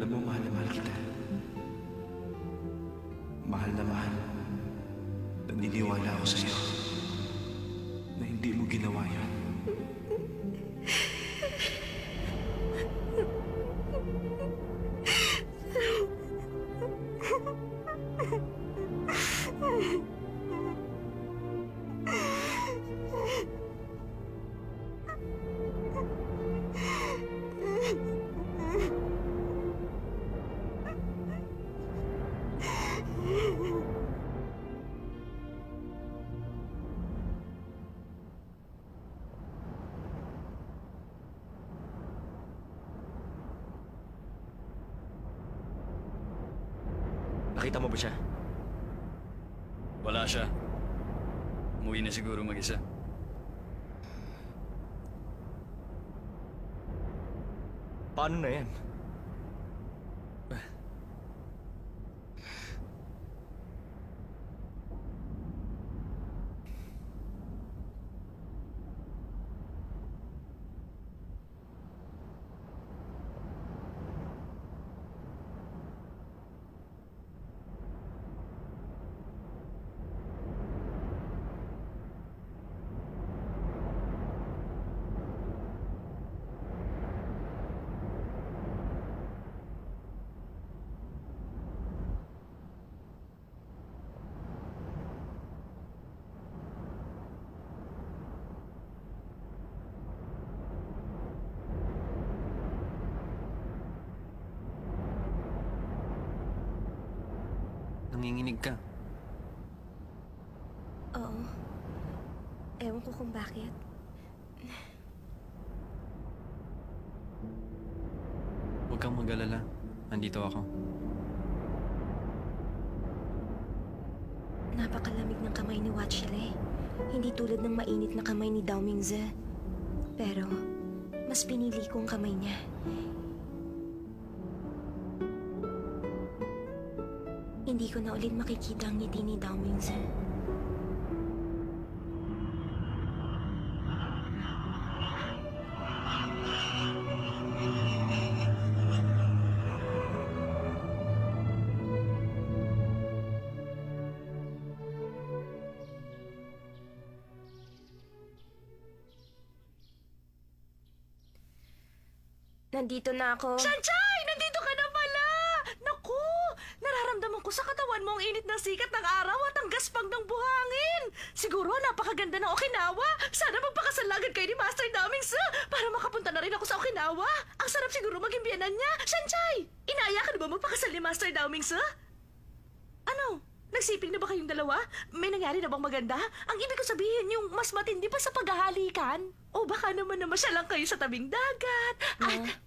Alam mo, mahal na mahal kita. Mahal na mahal. Naniniwala ako sa'yo na hindi mo ginawa yun. Nakita mo ba siya? Wala siya. Umuwi na siguro mag-isa. Paano na yan? Nanginginig ka. Oo. Ewan ko kung bakit. Huwag kang mag-alala. Nandito ako. Napakalamig ng kamay ni Watchile. Hindi tulad ng mainit na kamay ni Dao Mingze. Pero, mas pinili kong kamay niya. Hindi ko na ulit makikita ang ngiti ni Dao Mingze. Nandito na ako. Shanchay! Nandito ka na pala! Naku! Nararamdaman ko sa katawan mo ang init ng sikat ng araw at ang gaspang ng buhangin. Siguro napakaganda ng Okinawa. Sana magpakasal agad kayo ni Master Damingsu para makapunta na rin ako sa Okinawa. Ang sarap siguro maging biyanan niya. Shanchay! Inaaya ka na ba magpakasal ni Master Damingsu? Ano? Nagsiping na ba kayong dalawa? May nangyari na bang maganda? Ang ibig ko sabihin yung mas matindi pa sa paghahalikan. O baka naman na masya lang kayo sa tabing dagat. At...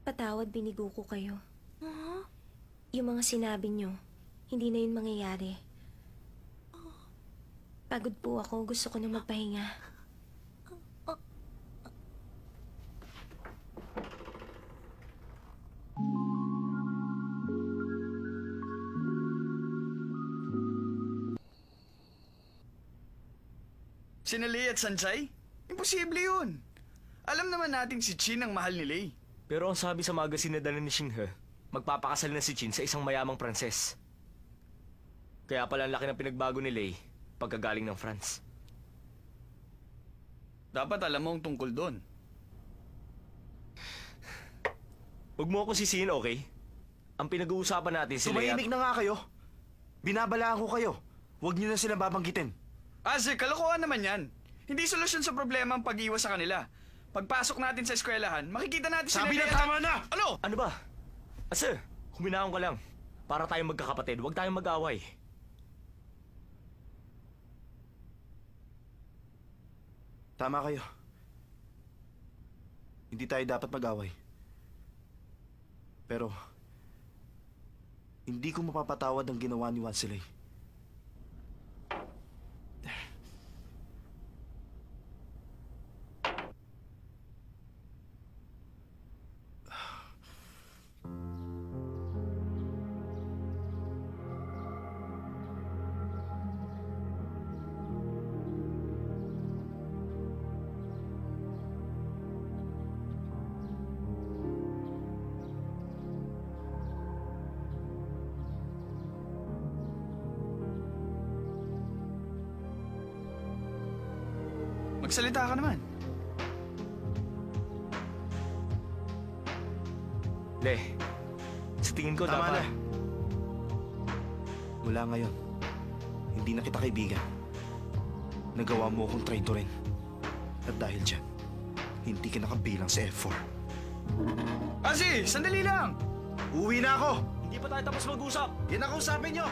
Patawad, binigo ko kayo. Huh? Yung mga sinabi nyo, hindi na yun mangyayari. Pagod po ako, gusto ko na magpahinga. Sina Lei at Sanchay? Imposible yun. Alam naman nating si Chin ang mahal ni Lei. Pero ang sabi sa magazine na dala ni Xinghe, magpapakasal na si Chin sa isang mayamang Pranses. Kaya pala ang laki ng pinagbago ni Lei pagkagaling ng France. Dapat alam mo ang tungkol doon. Huwag mo akong sisihin, okay? Ang pinag-uusapan natin si Lei at... Tumahimik na nga kayo. Binabalaan ko kayo. Huwag niyo na sila babanggitin. Azek, kalokohan naman yan. Hindi solusyon sa problema ang pag-iwas sa kanila. Pagpasok natin sa eskwelahan, makikita natin sila... Sabi na tama na! Ano? Ano ba? Sir, huminahon ka lang. Para tayong magkakapatid, huwag tayong mag-away. Tama kayo. Hindi tayo dapat mag-away. Pero, hindi ko mapapatawad ang ginawa ni Wansilay. Magsalita ka naman. Le, sa tingin ko Tama dapat... na. Mula ngayon, hindi na kita kaibigan. Nagawa mo akong traitor rin. At dahil dyan, hindi ka nakabilang sa F4. Ozzy, sandali lang! Uwi na ako! Hindi pa tayo tapos mag-usap! Yan ang kausapin nyo!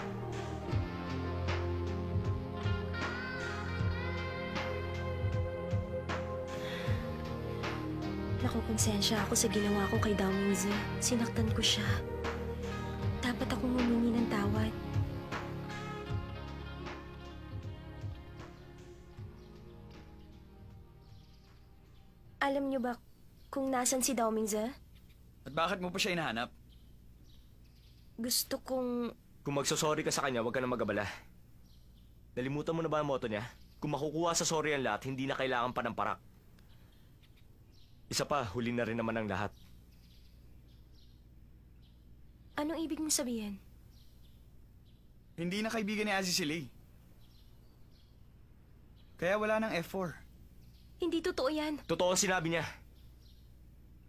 Nakukonsensya ako sa ginawa ko kay Daomingze. Sinaktan ko siya. Dapat akong humingi ng tawad. Alam niyo ba kung nasan si Daomingze? At bakit mo pa siya hinahanap? Gusto kong... Kung magsasorry ka sa kanya, huwag ka na mag-abala. Nalimutan mo na ba ang motto niya? Kung makukuha sa sorry ang lahat, hindi na kailangan pa ng parak. Isa pa, huli na rin naman ang lahat. Anong ibig mong sabihin? Hindi na kaibigan ni Ozzy si Lay. Kaya wala ng F4. Hindi totoo yan. Totoo ang sinabi niya.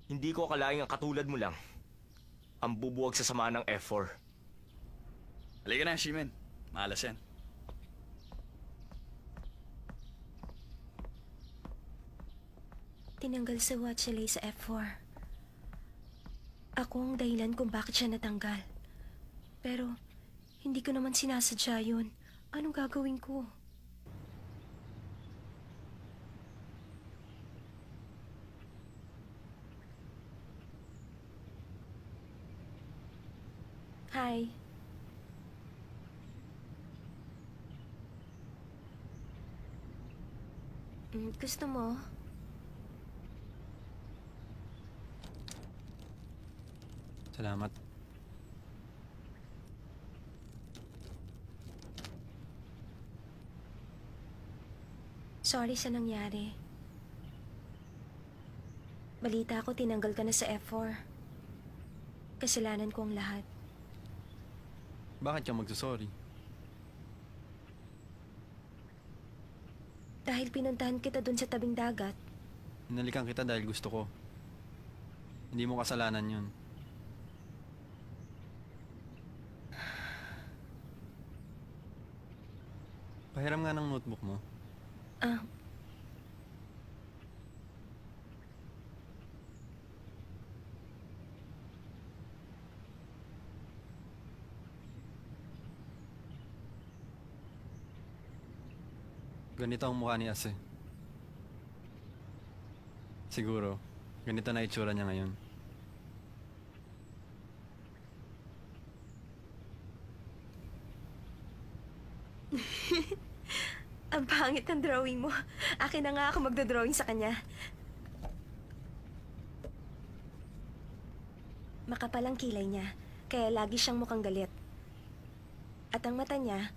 Hindi ko akalaing ang katulad mo lang ang bubuwag sa samaan ng F4. Halika na, Shimen. Malas yan. Tinanggal sa Watchelay sa F4. Ako ang dahilan kung bakit siya natanggal. Pero, hindi ko naman sinasadya yun. Anong gagawin ko? Hi. Gusto mo? Salamat. Sorry sa nangyari. Balita ko tinanggal ka na sa F4. Kasalanan ko ang lahat. Bakit ka magsasorry? Dahil pinuntahan kita dun sa tabing dagat. Hinalikan kita dahil gusto ko. Hindi mo kasalanan yun. Pahiram nga ng notebook mo. Ah, Ganito ang mukha ni Ase. Siguro, ganito na itsura niya ngayon. ang pangit ng drawing mo. Akin na nga ako magdodrawing sa kanya. Makapal ang kilay niya, kaya lagi siyang mukhang galit. At ang mata niya,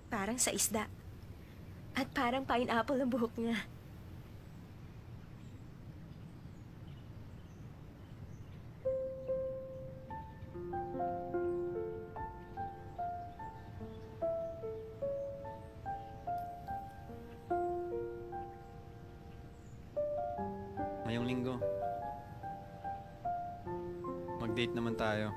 parang sa isda. At parang pineapple ang buhok niya. Ngayong linggo, mag-date naman tayo.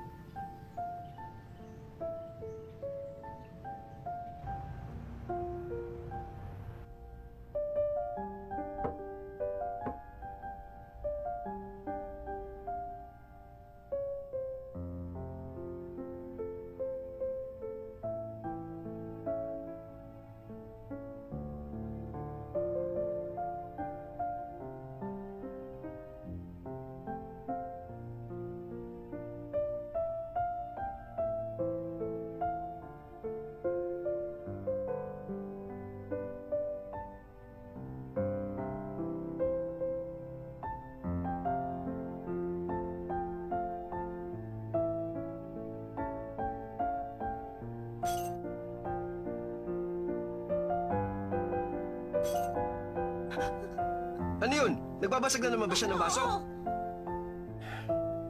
Ano yun? Nagbabasag na naman ba siya ng baso?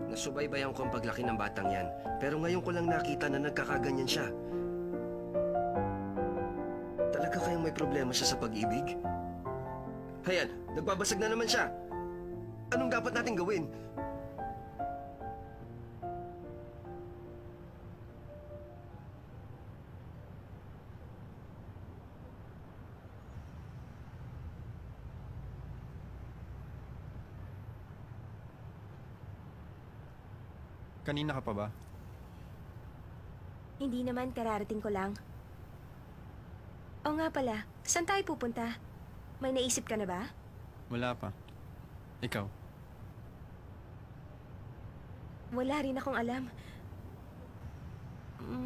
Nasubaybayan ko ang paglaki ng batang yan. Pero ngayon ko lang nakita na nagkakaganyan siya. Talaga kayang may problema siya sa pag-ibig? Hayan, nagbabasag na naman siya. Anong dapat natin gawin? Kanina ka pa ba? Hindi naman, kararating ko lang. O nga pala, saan tayo pupunta? May naisip ka na ba? Wala pa. Ikaw? Wala rin akong alam.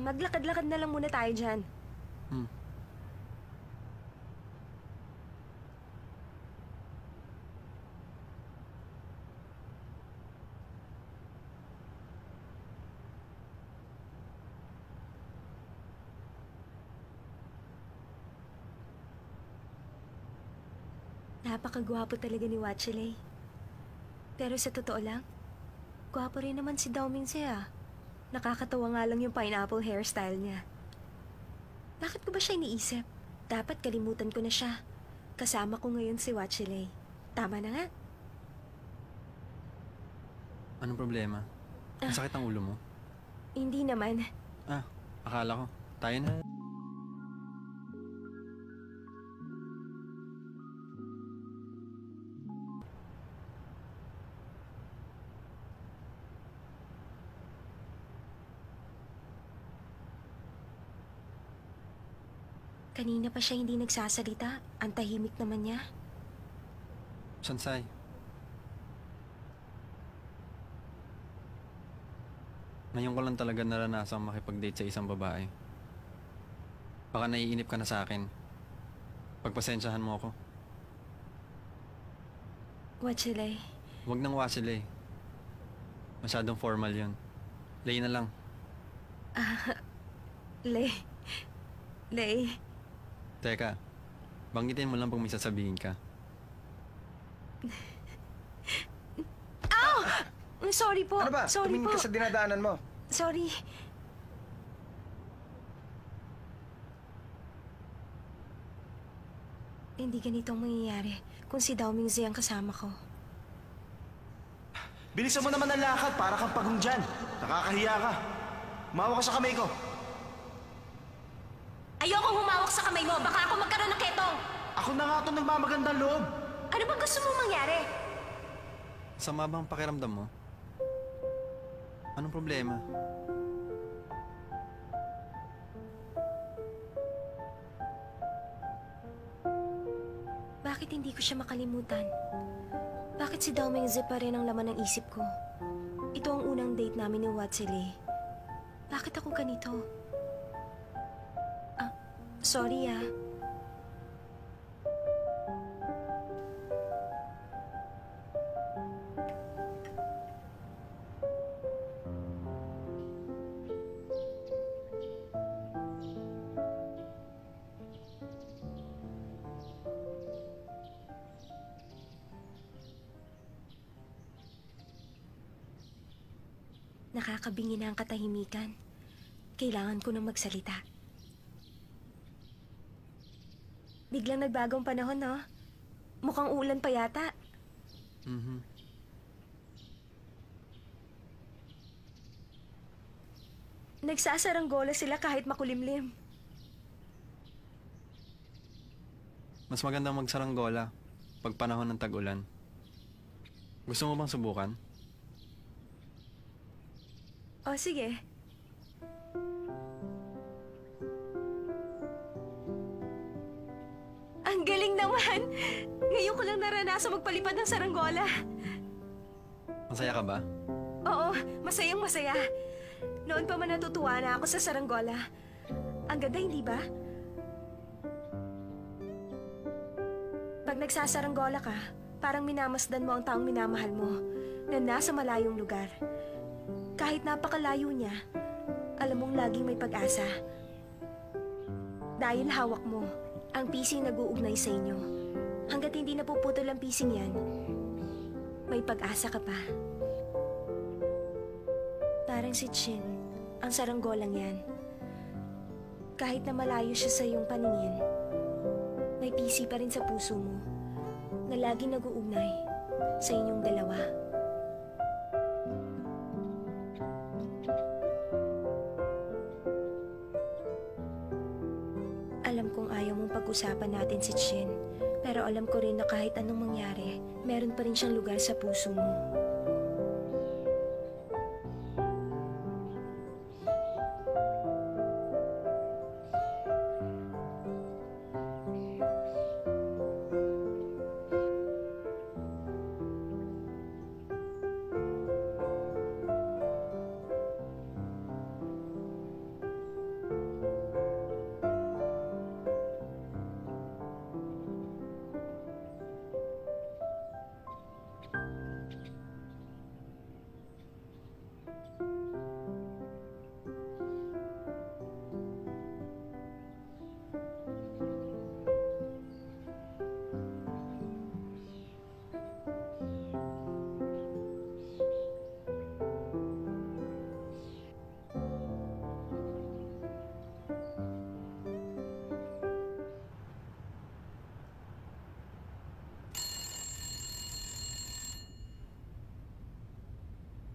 Maglakad-lakad na lang muna tayo dyan. Napakagwapo talaga ni Watchelay. Pero sa totoo lang, gwapo rin naman si Dao Mingze ah. Nakakatawa nga lang yung pineapple hairstyle niya. Bakit ko ba siya iniisip? Dapat kalimutan ko na siya. Kasama ko ngayon si Watchelay. Tama na nga. Anong problema? Masakit ang ulo mo? Hindi naman. Akala ko. Tayo na. Kanina pa siya hindi nagsasalita. Ang tahimik naman niya. Sansay. Ngayon ko lang talaga naranasang makipag-date sa isang babae. Baka naiinip ka na sa akin. Pagpasensyahan mo ako. Watchelay. Huwag nang wasile. Masyadong formal yun. Lay na lang. Lay. Teka, banggitin mo lang pag may sasabihin ka. Ow! Sorry po. Ano ba? Sorry Tumingin po. ka sa dinadaanan mo. Sorry. Hindi ganito ang mangyayari kung si Dao Mingze ang kasama ko. Bilisan mo naman ang lakad para kang pagong dyan. Nakakahiya ka. Mawa ka sa kamay ko. Ayokong humawak sa kamay mo. Baka ako magkaroon ng ketong. Ako na nga ito nagmamagandang loob. Ano bang gusto mong mangyari? Sama bang pakiramdam mo? Anong problema? Bakit hindi ko siya makalimutan? Bakit si Dao Mingze pa rin ang laman ng isip ko? Ito ang unang date namin ni Watchelay. Bakit ako ganito? Sorry ah. Nakakabingi na ang katahimikan. Kailangan ko nang magsalita. Biglang nagbagong panahon, no? Mukhang ulan pa yata. Nagsasaranggola sila kahit makulimlim. Mas magandang magsaranggola pag panahon ng tag-ulan. Gusto mo bang subukan? O, sige. Ang galing naman! Ngayon ko lang naranasan magpalipad ng saranggola. Masaya ka ba? Oo, masayang masaya. Noon pa man natutuwa na ako sa saranggola. Ang ganda, hindi ba? Pag nagsasaranggola ka, parang minamasdan mo ang taong minamahal mo na nasa malayong lugar. Kahit napakalayo niya, alam mong laging may pag-asa. Dahil hawak mo ang pising nag-uugnay sa inyo. Hanggat hindi napuputol ang pising yan, may pag-asa ka pa. Parang si Chin, ang saranggolang yan. Kahit na malayo siya sa iyong paningin, may pisi pa rin sa puso mo. na laging nag-uugnay sa inyong dalawa. Alam kong ayaw mong pag-usapan natin si Chin, pero alam ko rin na kahit anong mangyari, meron pa rin siyang lugar sa puso mo.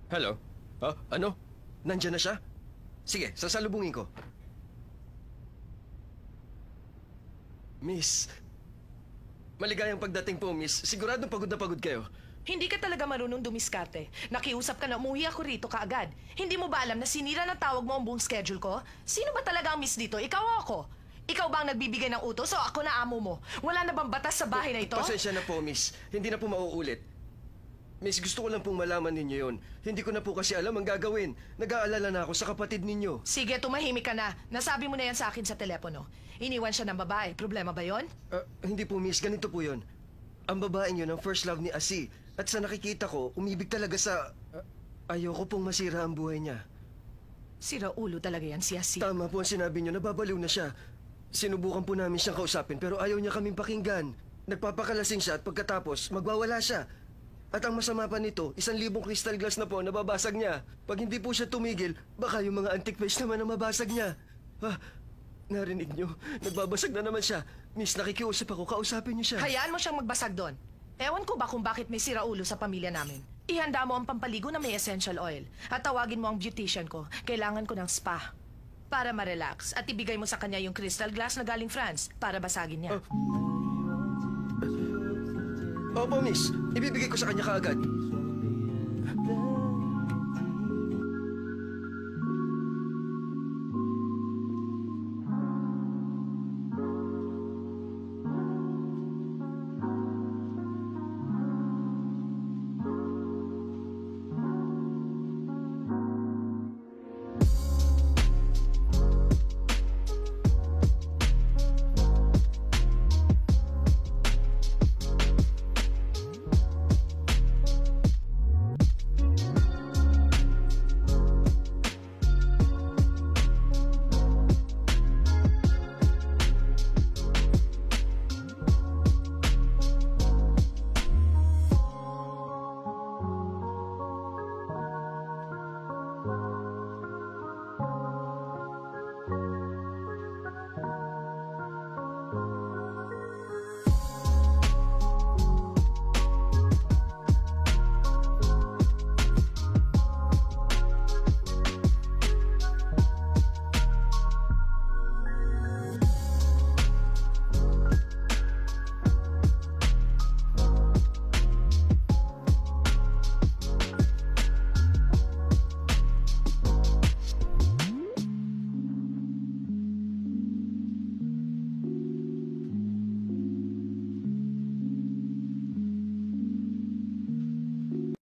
Hello? Ano? Nandyan na siya? Sige, sasalubungin ko. Miss, maligayang pagdating po, miss. Siguradong pagod na pagod kayo. Hindi ka talaga marunong dumiskarte. Nakiusap ka na umuwi ako rito kaagad. Hindi mo ba alam na sinira ng tawag mo ang buong schedule ko? Sino ba talaga ang miss dito? Ikaw o ako? Ikaw ba ang nagbibigay ng utos o ako na amo mo? Wala na bang batas sa bahay na ito? Pasensya na po, miss. Hindi na po mauulit. Miss, gusto ko lang pong malaman ninyo yon. Hindi ko na po kasi alam ang gagawin. Nag-aalala na ako sa kapatid ninyo. Sige, tumahimik ka na. Nasabi mo na yan sa akin sa telepono. Iniwan siya ng babae. Problema ba yon? Hindi po, miss. Ganito po yon. Ang babaeng yun ang first love ni Asi. At sa nakikita ko, umibig talaga sa... ayoko pong masira ang buhay niya. Sira ulo talaga yan si Asi. Tama po ang sinabi niyo, nababaliw na siya. Sinubukan po namin siyang kausapin pero ayaw niya kaming pakinggan. Nagpapakalasing siya at pagkatapos magwawala siya. At ang masama pa nito, 1,000 crystal glass na po nababasag niya. Pag hindi po siya tumigil, baka yung mga antique face naman ang mabasag niya. Narinig niyo, nagbabasag na naman siya. Miss, nakikiusap ako, kausapin niyo siya. Hayaan mo siyang magbasag doon. Ewan ko ba kung bakit may siraulo sa pamilya namin. Ihanda mo ang pampaligo na may essential oil. At tawagin mo ang beautician ko. Kailangan ko ng spa. Para ma-relax. At ibigay mo sa kanya yung crystal glass na galing France para basagin niya. Opo, miss. Ibibigay ko sa kanya kaagad.